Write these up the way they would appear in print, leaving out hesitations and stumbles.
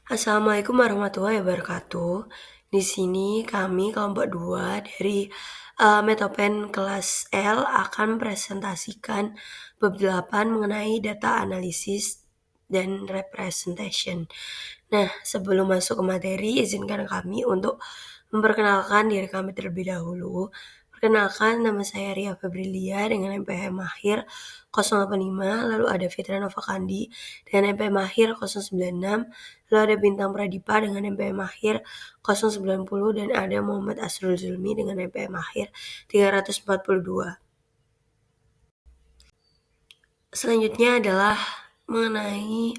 Assalamualaikum warahmatullahi wabarakatuh. Di sini kami kelompok 2 dari Metopen kelas L akan presentasikan beberapa mengenai data analisis dan representation. Nah, sebelum masuk ke materi, izinkan kami untuk memperkenalkan diri kami terlebih dahulu. Perkenalkan, nama saya Ria Febrilia dengan NPM Mahir 085, lalu ada Fitra Novakandi dengan NPM Mahir 096, lalu ada Bintang Pradipa dengan NPM Mahir 090, dan ada Muhammad Asrul Zulmi dengan NPM Mahir 342. Selanjutnya adalah mengenai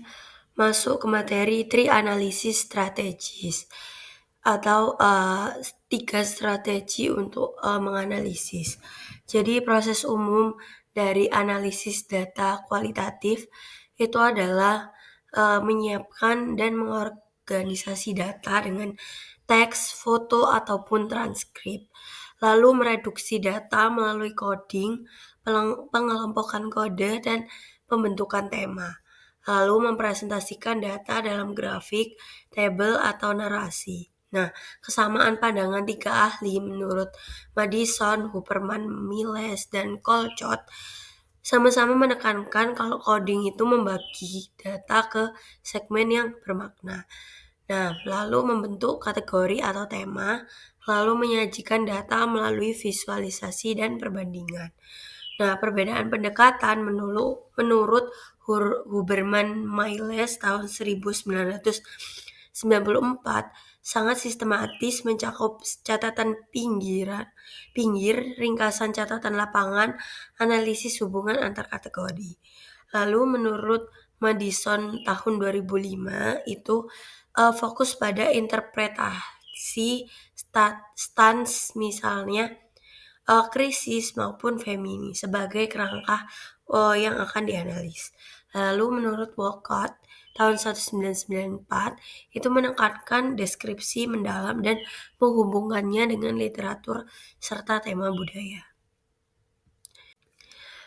masuk ke materi Tree Analysis Strategies atau 3 strategi untuk menganalisis. Jadi proses umum dari analisis data kualitatif itu adalah menyiapkan dan mengorganisasi data dengan teks, foto, ataupun transkrip. Lalu mereduksi data melalui coding, pengelompokan kode, dan pembentukan tema. Lalu mempresentasikan data dalam grafik, tabel, atau narasi. Nah, kesamaan pandangan 3 ahli menurut Madison, Huberman, Miles, dan Colchot sama-sama menekankan kalau coding itu membagi data ke segmen yang bermakna. Nah, lalu membentuk kategori atau tema, lalu menyajikan data melalui visualisasi dan perbandingan. Nah, perbedaan pendekatan menurut Huberman Miles tahun 1994 sangat sistematis mencakup catatan pinggir, ringkasan catatan lapangan, analisis hubungan antar kategori. Lalu menurut Madison tahun 2005 itu fokus pada interpretasi stans misalnya krisis maupun femini sebagai kerangka yang akan dianalis. Lalu menurut Walcott tahun 1994 itu menekankan deskripsi mendalam dan menghubungkannya dengan literatur serta tema budaya.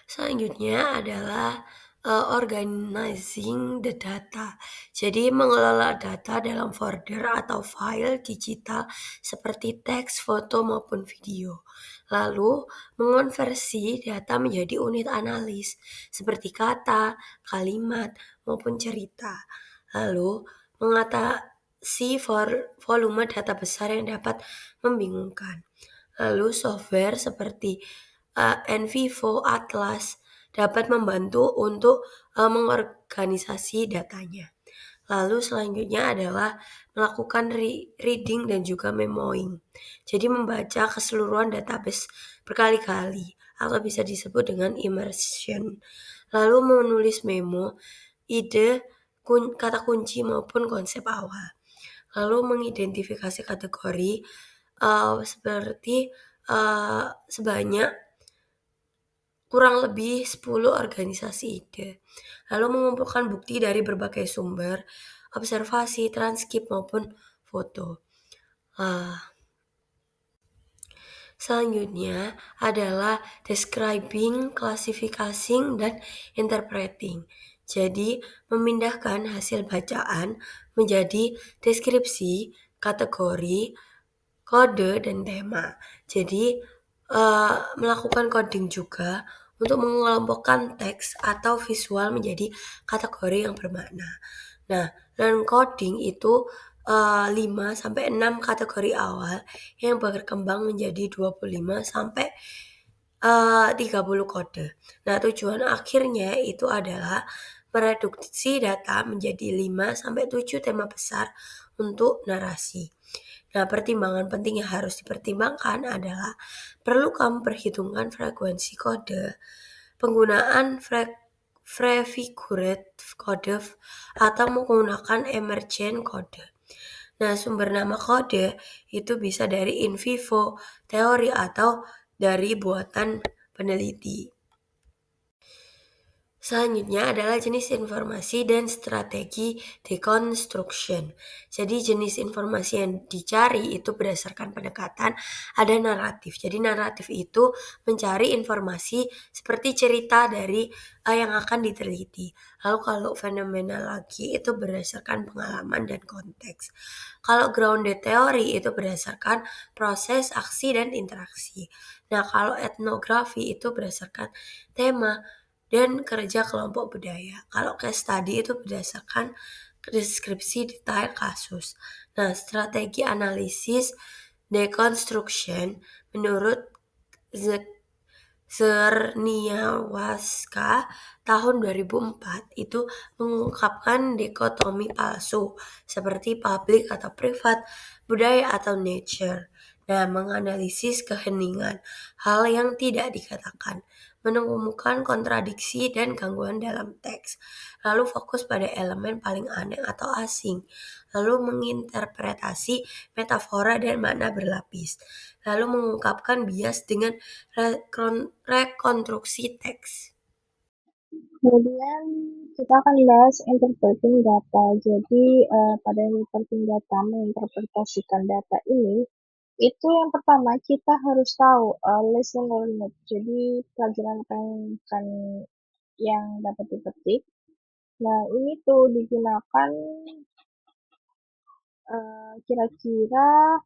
Selanjutnya adalah organizing the data. Jadi mengelola data dalam folder atau file digital seperti teks, foto maupun video. Lalu mengonversi data menjadi unit analis seperti kata, kalimat maupun cerita. Lalu mengatasi volume data besar yang dapat membingungkan. Lalu software seperti NVivo, Atlas dapat membantu untuk mengorganisasi datanya. Lalu selanjutnya adalah melakukan reading dan juga memoing. Jadi membaca keseluruhan database berkali-kali atau bisa disebut dengan immersion. Lalu menulis memo, ide, kata kunci maupun konsep awal. Lalu mengidentifikasi kategori seperti sebanyak kurang lebih 10 organisasi ide. Lalu mengumpulkan bukti dari berbagai sumber, observasi, transkrip maupun foto. Selanjutnya adalah describing, classifying, dan interpreting. Jadi memindahkan hasil bacaan menjadi deskripsi, kategori, kode, dan tema. Jadi melakukan coding juga untuk mengelompokkan teks atau visual menjadi kategori yang bermakna. Nah, dan coding itu 5-6 kategori awal yang berkembang menjadi 25 sampai 30 kode. Nah, tujuan akhirnya itu adalah mereduksi data menjadi 5-7 tema besar untuk narasi. Nah, pertimbangan penting yang harus dipertimbangkan adalah perlu kamu perhitungkan frekuensi kode, penggunaan prefigured kode, atau menggunakan emergent kode. Nah, sumber nama kode itu bisa dari in vivo, teori, atau dari buatan peneliti. Selanjutnya adalah jenis informasi dan strategi deconstruction. Jadi jenis informasi yang dicari itu berdasarkan pendekatan ada naratif. Jadi naratif itu mencari informasi seperti cerita dari yang akan diteliti. Lalu kalau fenomenologi itu berdasarkan pengalaman dan konteks. Kalau grounded theory itu berdasarkan proses, aksi, dan interaksi. Nah, kalau etnografi itu berdasarkan tema dan kerja kelompok budaya. Kalau case study itu berdasarkan deskripsi detail kasus. Nah, strategi analisis deconstruction menurut Czerniawska tahun 2004 itu mengungkapkan dikotomi palsu seperti public atau privat, budaya atau nature. Nah, menganalisis keheningan, hal yang tidak dikatakan, menemukan kontradiksi dan gangguan dalam teks, lalu fokus pada elemen paling aneh atau asing, lalu menginterpretasi metafora dan makna berlapis, lalu mengungkapkan bias dengan rekonstruksi teks. Kemudian kita akan bahas interpreting data. Jadi pada interpreting data, menginterpretasikan data ini, itu yang pertama kita harus tahu lesson learned. Jadi pelajaran apa yang dapat dipetik. Nah ini tuh digunakan kira-kira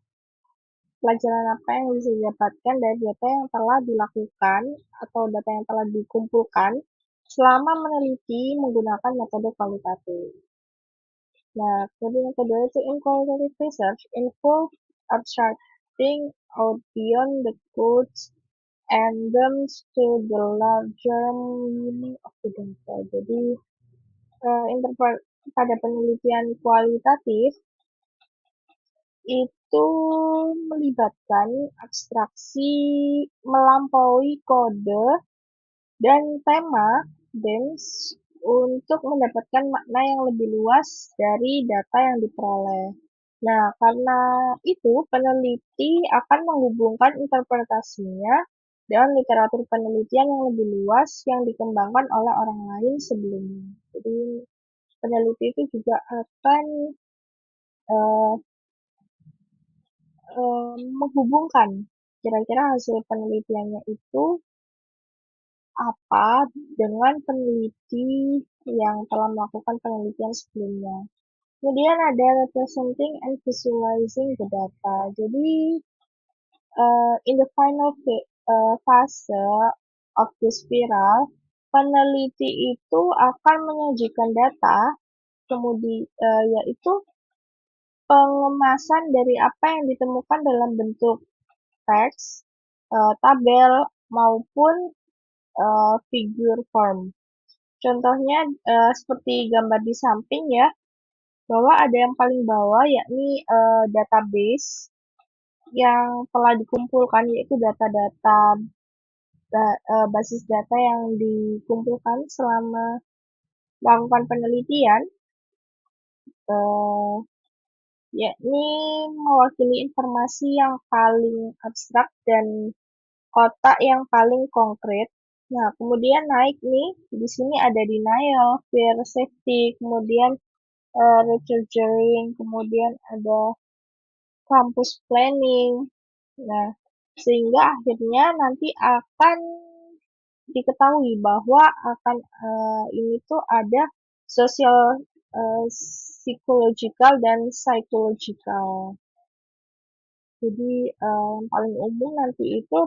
pelajaran apa yang bisa didapatkan dari data yang telah dilakukan atau data yang telah dikumpulkan selama meneliti menggunakan metode kualitatif. Nah, kemudian yang kedua itu in qualitative research involve abstracting out beyond the codes and them to the larger meaning of the data. Jadi, pada penelitian kualitatif itu melibatkan abstraksi melampaui kode dan tema DEMS untuk mendapatkan makna yang lebih luas dari data yang diperoleh. Nah, karena itu peneliti akan menghubungkan interpretasinya dengan literatur penelitian yang lebih luas yang dikembangkan oleh orang lain sebelumnya. Jadi, peneliti itu juga akan uh, menghubungkan kira-kira hasil penelitiannya itu apa dengan peneliti yang telah melakukan penelitian sebelumnya. Kemudian ada representing and visualizing the data. Jadi in the final fase of the spiral, peneliti itu akan menyajikan data, kemudian yaitu pengemasan dari apa yang ditemukan dalam bentuk teks, tabel maupun figure form. Contohnya seperti gambar di samping ya, bahwa ada yang paling bawah yakni database yang telah dikumpulkan, yaitu data-data basis data yang dikumpulkan selama melakukan penelitian, yakni mewakili informasi yang paling abstrak dan kotak yang paling konkret. Nah, kemudian naik nih, di sini ada denial, fear, safety, kemudian restructuring, kemudian ada campus planning. Nah, sehingga akhirnya nanti akan diketahui bahwa akan ini tuh ada social, psychological dan psychological. Jadi yang paling umum nanti itu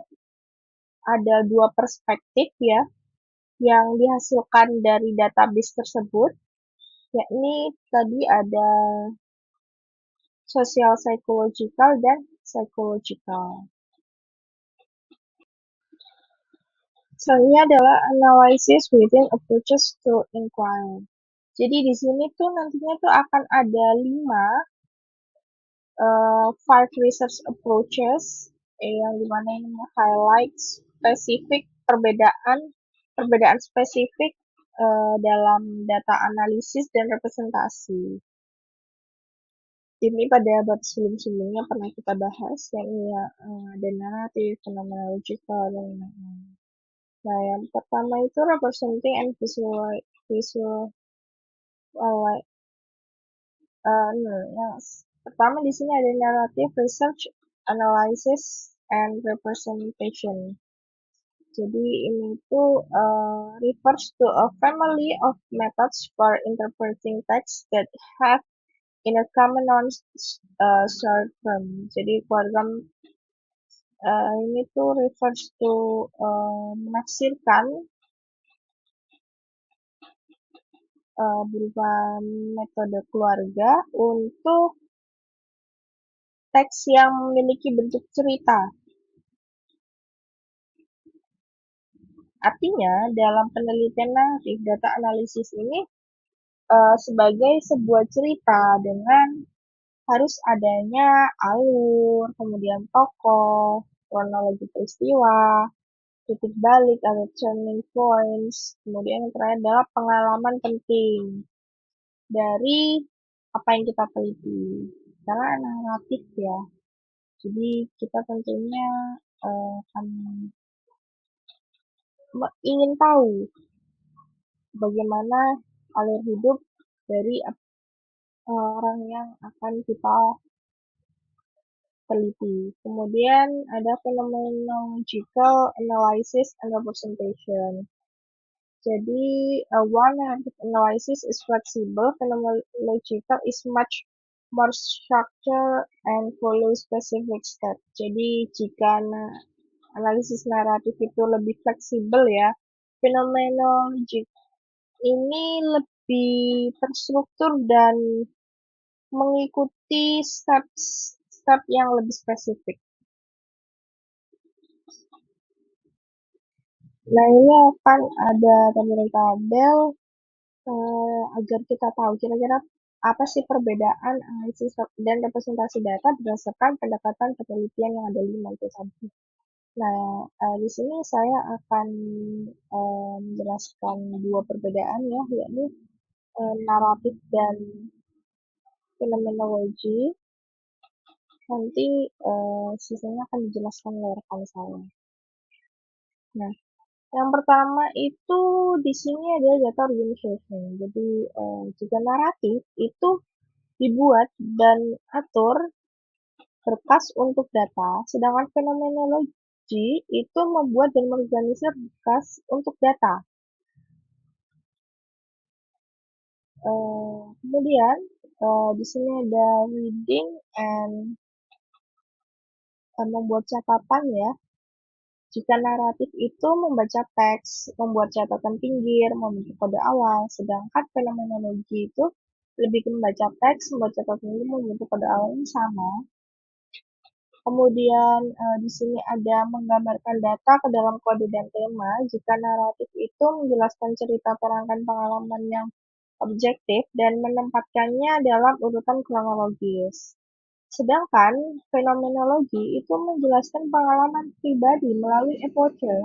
ada dua perspektif ya yang dihasilkan dari database tersebut, yakni tadi ada social psychological dan psychological. Selanjutnya adalah analysis within approaches to inquiry. Jadi di sini tuh nantinya tuh akan ada 5 research approaches yang dimana ini highlight spesifik perbedaan spesifik dalam data analisis dan representasi. Ini pada bab sebelum-sebelumnya pernah kita bahas, yang ada naratif, phenomenological, dan lain-lain. Nah, yang pertama itu representing and visual nah, yang pertama di sini ada narrative research, analysis, and representation. Jadi ini tuh refers to a family of methods for interpreting text that have in a common short term. Jadi program ini tuh refers to menafsirkan berupa metode keluarga untuk teks yang memiliki bentuk cerita. Artinya, dalam penelitian naratif, data analisis ini sebagai sebuah cerita dengan harus adanya alur, kemudian tokoh, kronologi peristiwa, titik balik atau turning points, kemudian yang terakhir adalah pengalaman penting dari apa yang kita teliti. Karena naratif ya, jadi kita tentunya akan ingin tahu bagaimana alur hidup dari orang yang akan kita teliti. Kemudian ada phenomenological analysis and representation. Jadi, one analysis is flexible, phenomenological is much more structured and follow specific steps. Jadi, jika analisis naratif itu lebih fleksibel ya, fenomenologi ini lebih terstruktur dan mengikuti step yang lebih spesifik. Nah, ini akan ada tabel agar kita tahu kira-kira apa sih perbedaan analisis dan representasi data berdasarkan pendekatan penelitian yang ada 5 itu tadi. Nah, di sini saya akan menjelaskan dua perbedaan ya, yakni naratif dan fenomenologi. Nanti sisanya akan dijelaskan oleh rekan saya. Nah, yang pertama itu di sini adalah data organization. Jadi jika naratif itu dibuat dan atur berkas untuk data, sedangkan fenomenologi itu membuat dan mengorganisir berkas untuk data. Kemudian di sini ada reading and membuat catatan ya. Jika naratif itu membaca teks, membuat catatan pinggir, membentuk kode awal, sedangkan fenomenologi itu lebih ke membaca teks, membuat catatan pinggir, membentuk kode awal ini sama. Kemudian di sini ada menggambarkan data ke dalam kode dan tema. Jika naratif itu menjelaskan cerita perangkat pengalaman yang objektif dan menempatkannya dalam urutan kronologis. Sedangkan fenomenologi itu menjelaskan pengalaman pribadi melalui epoche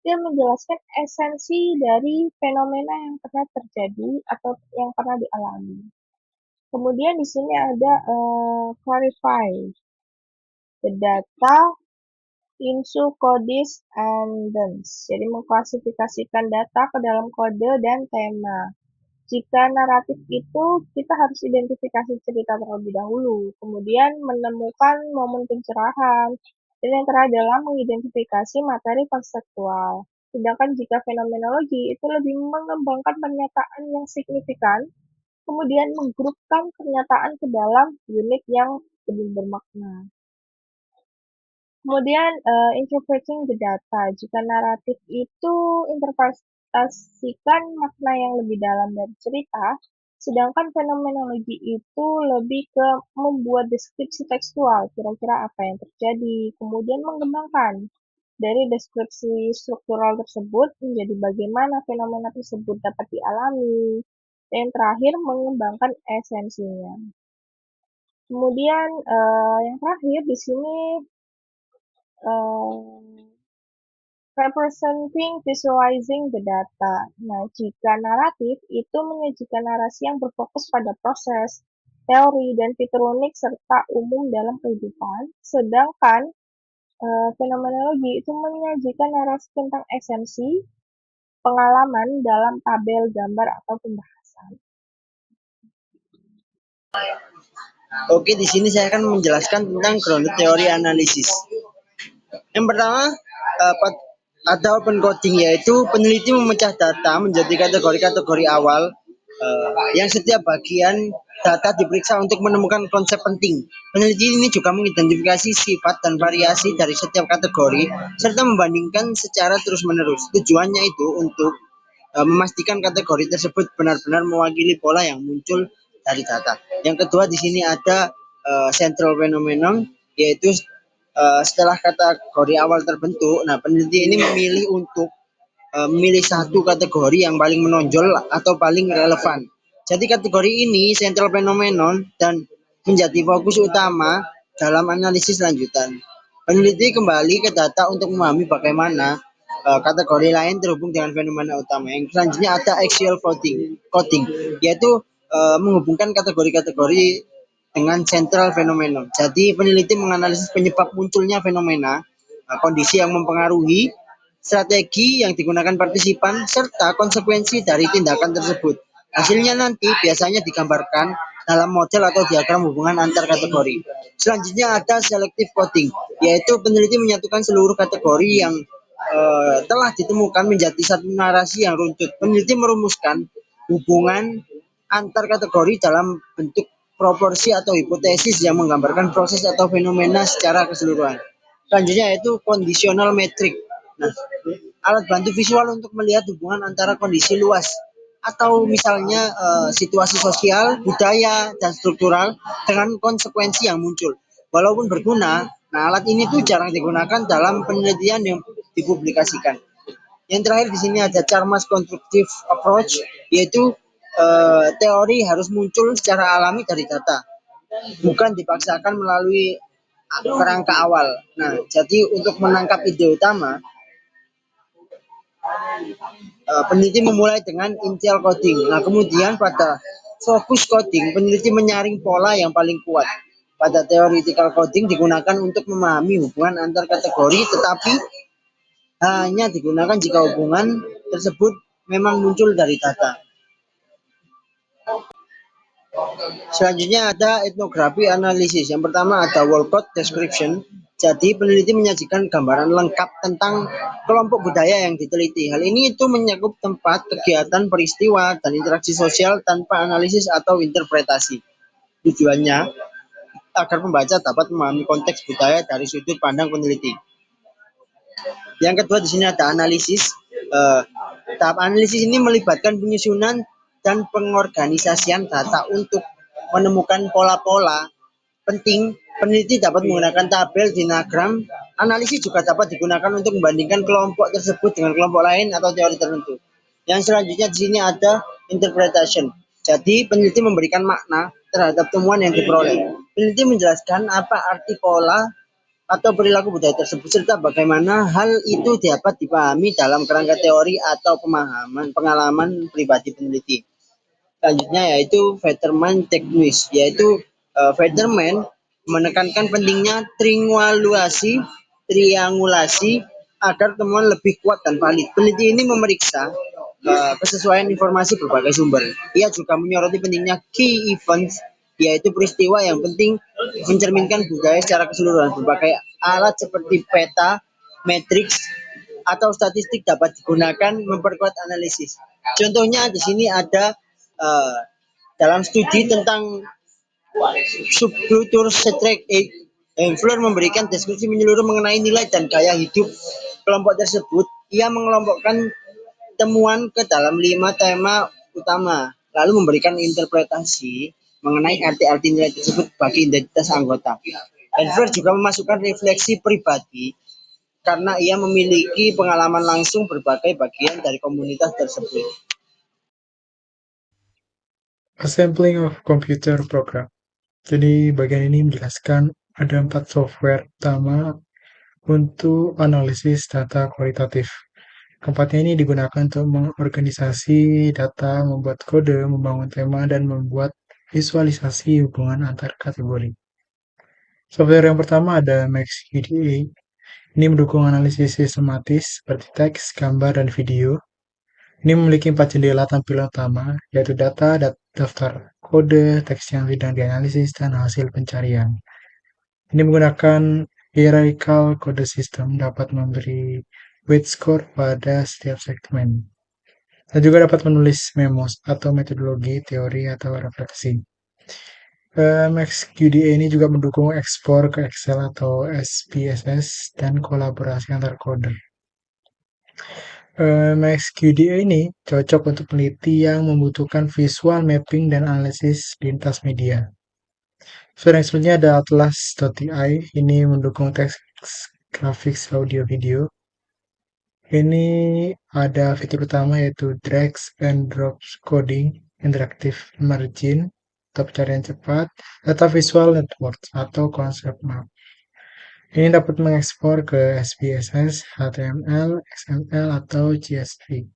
dan menjelaskan esensi dari fenomena yang pernah terjadi atau yang pernah dialami. Kemudian di sini ada clarify the data into codes and themes. Jadi mengklasifikasikan data ke dalam kode dan tema. Jika naratif itu kita harus identifikasi cerita terlebih dahulu, kemudian menemukan momen pencerahan, dan yang terakhir adalah mengidentifikasi materi konseptual. Sedangkan jika fenomenologi itu lebih mengembangkan pernyataan yang signifikan, kemudian menggrupkan pernyataan ke dalam unit yang lebih bermakna. Kemudian interpreting the data. Jika naratif itu interpretasikan makna yang lebih dalam dari cerita, sedangkan fenomenologi itu lebih ke membuat deskripsi tekstual, kira-kira apa yang terjadi, kemudian mengembangkan dari deskripsi struktural tersebut menjadi bagaimana fenomena tersebut dapat dialami, dan terakhir mengembangkan esensinya. Kemudian yang terakhir di sini representing visualizing the data. Nah, jika naratif itu menyajikan narasi yang berfokus pada proses, teori, dan fitur unik serta umum dalam kehidupan, sedangkan Fenomenologi itu menyajikan narasi tentang esensi, pengalaman dalam tabel, gambar, atau pembahasan. Oke, di sini saya akan menjelaskan tentang grounded teori analisis. Yang pertama, ada open coding, yaitu peneliti memecah data menjadi kategori-kategori awal yang setiap bagian data diperiksa untuk menemukan konsep penting. Peneliti ini juga mengidentifikasi sifat dan variasi dari setiap kategori serta membandingkan secara terus-menerus. Tujuannya itu untuk memastikan kategori tersebut benar-benar mewakili pola yang muncul dari data. Yang kedua, di sini ada central phenomenon, yaitu setelah kategori awal terbentuk, nah peneliti ini memilih untuk memilih satu kategori yang paling menonjol atau paling relevan. Jadi kategori ini central phenomenon dan menjadi fokus utama dalam analisis lanjutan. Peneliti kembali ke data untuk memahami bagaimana kategori lain terhubung dengan fenomena utama. Yang selanjutnya ada axial coding, yaitu menghubungkan kategori-kategori dengan central phenomenon. Jadi peneliti menganalisis penyebab munculnya fenomena, kondisi yang mempengaruhi strategi yang digunakan partisipan, serta konsekuensi dari tindakan tersebut. Hasilnya nanti biasanya digambarkan dalam model atau diagram hubungan antar kategori. Selanjutnya ada selective coding, yaitu peneliti menyatukan seluruh kategori yang telah ditemukan menjadi satu narasi yang runtut. Peneliti merumuskan hubungan antar kategori dalam bentuk proporsi atau hipotesis yang menggambarkan proses atau fenomena secara keseluruhan. Selanjutnya yaitu conditional metric. Nah, alat bantu visual untuk melihat hubungan antara kondisi luas atau misalnya situasi sosial, budaya, dan struktural dengan konsekuensi yang muncul. Walaupun berguna, nah alat ini tuh jarang digunakan dalam penelitian yang dipublikasikan. Yang terakhir di sini ada Charmas Constructive Approach, yaitu teori harus muncul secara alami dari data, bukan dipaksakan melalui kerangka awal. Nah, jadi untuk menangkap ide utama, peneliti memulai dengan initial coding. Nah, kemudian pada fokus coding, peneliti menyaring pola yang paling kuat. Pada theoretical coding digunakan untuk memahami hubungan antar kategori, tetapi hanya digunakan jika hubungan tersebut memang muncul dari data. Selanjutnya ada etnografi analisis. Yang pertama ada Walcott description. Jadi peneliti menyajikan gambaran lengkap tentang kelompok budaya yang diteliti. Hal ini itu menyakup tempat, kegiatan, peristiwa, dan interaksi sosial tanpa analisis atau interpretasi. Tujuannya agar pembaca dapat memahami konteks budaya dari sudut pandang peneliti. Yang kedua di sini ada analisis. Tahap analisis ini melibatkan penyusunan dan pengorganisasian data untuk menemukan pola-pola penting. Peneliti dapat menggunakan tabel, diagram. Analisis juga dapat digunakan untuk membandingkan kelompok tersebut dengan kelompok lain atau teori tertentu. Yang selanjutnya di sini ada interpretation. Jadi peneliti memberikan makna terhadap temuan yang diperoleh. Peneliti menjelaskan apa arti pola atau perilaku budaya tersebut serta bagaimana hal itu dapat dipahami dalam kerangka teori atau pemahaman pengalaman pribadi peneliti. Selanjutnya yaitu Fetterman Techniques, yaitu Fetterman menekankan pentingnya triangulasi agar temuan lebih kuat dan valid. Peneliti ini memeriksa kesesuaian informasi berbagai sumber. Ia juga menyoroti pentingnya key events, yaitu peristiwa yang penting mencerminkan budaya secara keseluruhan. Berbagai alat seperti peta, matriks, atau statistik dapat digunakan memperkuat analisis. Contohnya di sini ada uh, dalam studi tentang subkultur Strike Fleur memberikan deskripsi menyeluruh mengenai nilai dan gaya hidup kelompok tersebut. Ia mengelompokkan temuan ke dalam 5 tema utama, lalu memberikan interpretasi mengenai arti-arti nilai tersebut bagi identitas anggota. Fleur juga memasukkan refleksi pribadi karena ia memiliki pengalaman langsung berbagai bagian dari komunitas tersebut. Assembling of computer program. Jadi bagian ini menjelaskan ada 4 software utama untuk analisis data kualitatif. Keempatnya ini digunakan untuk mengorganisasi data, membuat kode, membangun tema, dan membuat visualisasi hubungan antar kategori. Software yang pertama ada MaxQDA, Ini mendukung analisis sistematis seperti teks, gambar, dan video. Ini memiliki 4 jendela tampilan utama, yaitu data, daftar kode, teks yang sedang dianalisis, dan hasil pencarian. Ini menggunakan hierarchical code system dapat memberi weight score pada setiap segmen. Dan juga dapat menulis memos atau metodologi, teori, atau refleksi. MaxQDA ini juga mendukung ekspor ke Excel atau SPSS dan kolaborasi antar coder. MaxQDA ini cocok untuk peneliti yang membutuhkan visual mapping dan analisis lintas media. Software yang selanjutnya ada Atlas.ti, ini mendukung teks, grafik, audio, video. Ini ada fitur utama yaitu drag and drop coding, interactive margin, atau pencarian cepat, data visual network atau concept map. Ini dapat mengekspor ke SPSS, HTML, XML, atau CSV.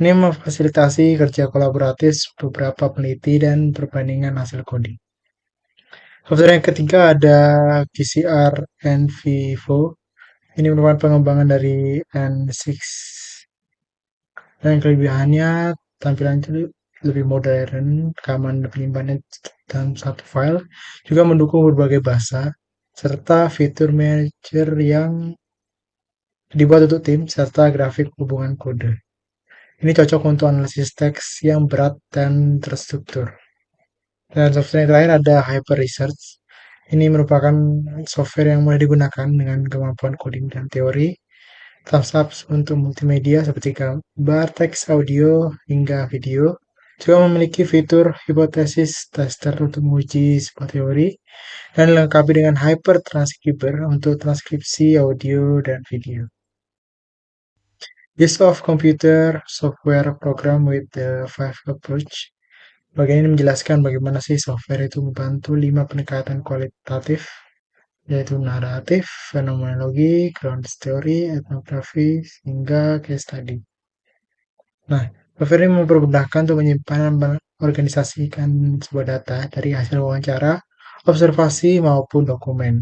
Ini memfasilitasi kerja kolaboratif beberapa peneliti dan perbandingan hasil coding. Software yang ketiga ada GCR and Vivo. Ini merupakan pengembangan dari N6. Dan kelebihannya tampilannya lebih modern, rekaman penyimpanannya dalam satu file, juga mendukung berbagai bahasa, serta fitur manager yang dibuat untuk tim, serta grafik hubungan kode. Ini cocok untuk analisis teks yang berat dan terstruktur. Dan software yang terakhir ada Hyper Research. Ini merupakan software yang mudah digunakan dengan kemampuan coding dan teori. Thumbs up untuk multimedia seperti gambar, teks, audio, hingga video. Juga memiliki fitur hipotesis tester untuk menguji sebuah teori. Dan dilengkapi dengan Hyper Transcriber untuk transkripsi audio dan video. Use of computer software program with the five approach. Bagian ini menjelaskan bagaimana sih software itu membantu 5 pendekatan kualitatif, yaitu naratif, fenomenologi, ground theory, etnografi, hingga case study. Nah, software ini mempermudahkan untuk menyimpan dan mengorganisasikan sebuah data dari hasil wawancara, observasi, maupun dokumen.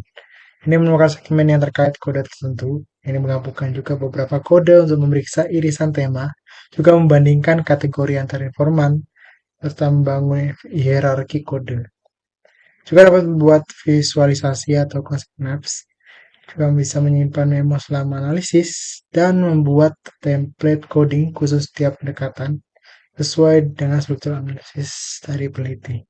Ini menemukan segmen yang terkait kode tertentu. Ini menggabungkan juga beberapa kode untuk memeriksa irisan tema, juga membandingkan kategori antar informan, serta membangun hierarki kode. Juga dapat membuat visualisasi atau concept maps, juga bisa menyimpan memo selama analisis, dan membuat template coding khusus setiap pendekatan sesuai dengan struktur analisis dari peneliti.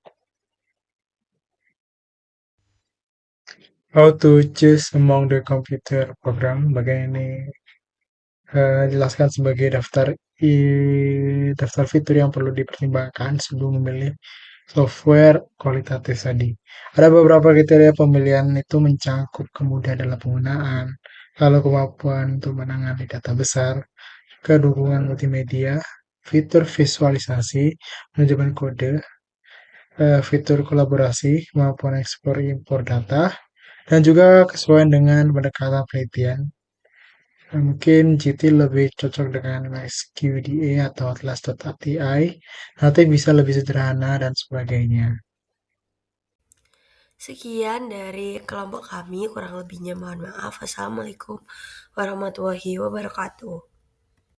How to choose among the computer program, bagian ini jelaskan sebagai daftar fitur yang perlu dipertimbangkan sebelum memilih software kualitatif tadi. Ada beberapa kriteria pemilihan itu mencangkup kemudahan dalam penggunaan, lalu kemampuan untuk menangani data besar, kedukungan multimedia, fitur visualisasi, manajemen kode, fitur kolaborasi, kemampuan ekspor impor data, dan juga kesesuaian dengan pendekatan penelitian. Mungkin GT lebih cocok dengan MaxQDA atau Atlas.ti, nanti bisa lebih sederhana dan sebagainya. Sekian dari kelompok kami, kurang lebihnya mohon maaf. Wassalamualaikum warahmatullahi wabarakatuh.